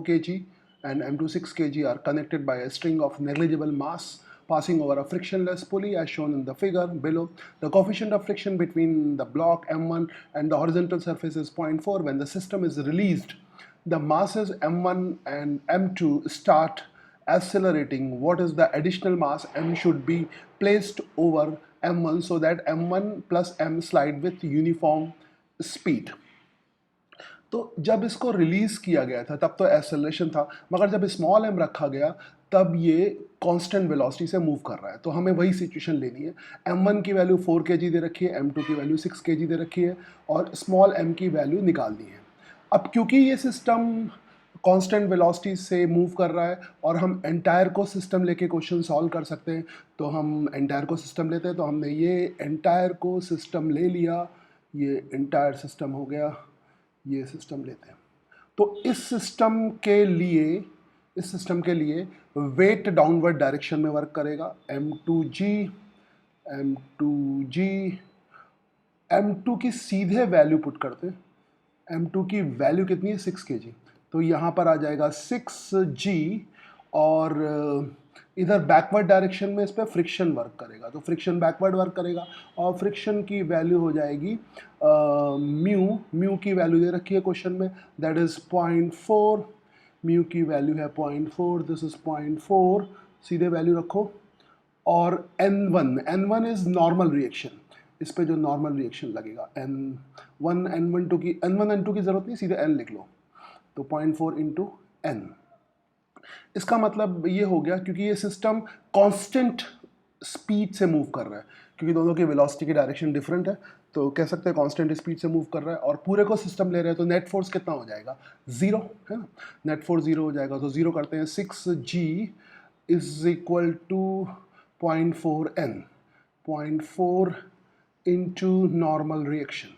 kg and M2 6 kg are connected by a string of negligible mass passing over a frictionless pulley as shown in the figure below. The coefficient of friction between the block M1 and the horizontal surface is 0.4. When the system is released, the masses M1 and M2 start accelerating. What is the additional mass M should be placed over M1 so that M1 plus M slide with uniform speed. तो जब इसको release किया गया था तब तो acceleration था, मगर जब स्मॉल m रखा गया तब ये कांस्टेंट वेलोसिटी से मूव कर रहा है। तो हमें वही सिचुएशन लेनी है। m1 की वैल्यू 4 kg दे रखी है, m2 की वैल्यू 6 kg दे रखी है और स्मॉल m की वैल्यू निकालनी है। अब क्योंकि ये सिस्टम कांस्टेंट वेलोसिटी से मूव कर रहा है और हम एंटायर को सिस्टम लेके क्वेश्चन सॉल्व कर सकते हैं, तो हम एंटायर को सिस्टम लेते हैं। तो हमने ये एंटायर को सिस्टम ले लिया, ये एंटायर सिस्टम हो गया, ये सिस्टम लेते हैं। तो इस सिस्टम के लिए वेट डाउनवर्ड डायरेक्शन में वर्क करेगा। M2 की सीधे वैल्यू पुट करते हैं। M2 की वैल्यू कितनी है? 6 kg। तो यहाँ पर आ जाएगा 6g और इधर बैकवर्ड डायरेक्शन में इस पर फ्रिक्शन वर्क करेगा, तो फ्रिक्शन बैकवर्ड वर्क करेगा और फ्रिक्शन की वैल्यू हो जाएगी म्यू की वैल्यू दे रखी है क्वेश्चन में, दैट इज 0.4। म्यू की वैल्यू है 0.4, दिस इज 0.4, सीधे वैल्यू रखो। और N1 इज नॉर्मल रिएक्शन, इस पे जो नॉर्मल रिएक्शन लगेगा N1 N2 की जरूरत नहीं, सीधे N लिख लो, तो 0.4 इंटू N। इसका मतलब ये हो गया क्योंकि ये सिस्टम कांस्टेंट स्पीड से मूव कर रहा है, क्योंकि दोनों की वेलोसिटी की डायरेक्शन डिफरेंट है, तो कह सकते हैं कांस्टेंट स्पीड से मूव कर रहा है और पूरे को सिस्टम ले रहे हैं, तो नेट फोर्स कितना हो जाएगा? 0 है ना, नेट फोर्स 0 हो जाएगा। तो 0 करते हैं, 6g is equal to 0.4 n, 0.4 into normal reaction.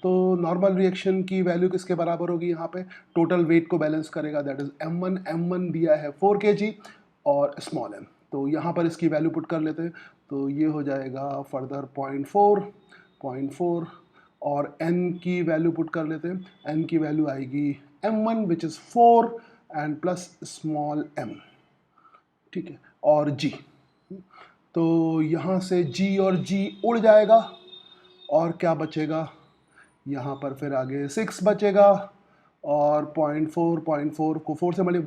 तो नॉर्मल रिएक्शन की वैल्यू किसके बराबर होगी? यहाँ पे टोटल वेट को बैलेंस करेगा, दैट इज M1 दिया है 4 kg और स्मॉल m, तो यहाँ पर इसकी वैल्यू पुट कर लेते हैं। तो ये हो जाएगा फर्दर 0.4 और n की वैल्यू पुट कर लेते हैं। n की वैल्यू आएगी M1 which is 4 and plus small m, ठीक है, और g। तो यहाँ से g और g उड़ जाएगा और क्या बचेगा? यहाँ पर फिर आगे 6 बचेगा और 0.4 को 4 से मल्टी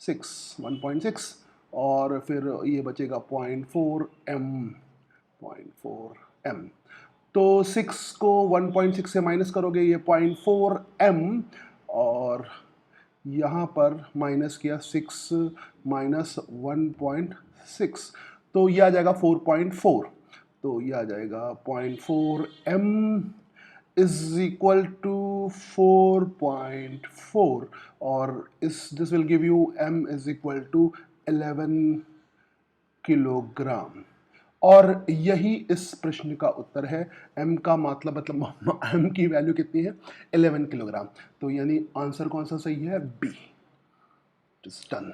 1.6 और फिर ये बचेगा 0.4 m। तो 6 को 1.6 से माइनस करोगे, ये 0.4 m और यहाँ पर माइनस किया 6 माइनस 1.6, तो ये आ जाएगा 4.4। तो ये आ जाएगा 0.4 m इज इक्वल टू 4.4 और this will give you m is equal to 11 kilogram. और यही इस प्रश्न का उत्तर है। m का मतलब m की वैल्यू कितनी है? 11 किलोग्राम। तो यानी आंसर कौन सा सही है? बी। It is done.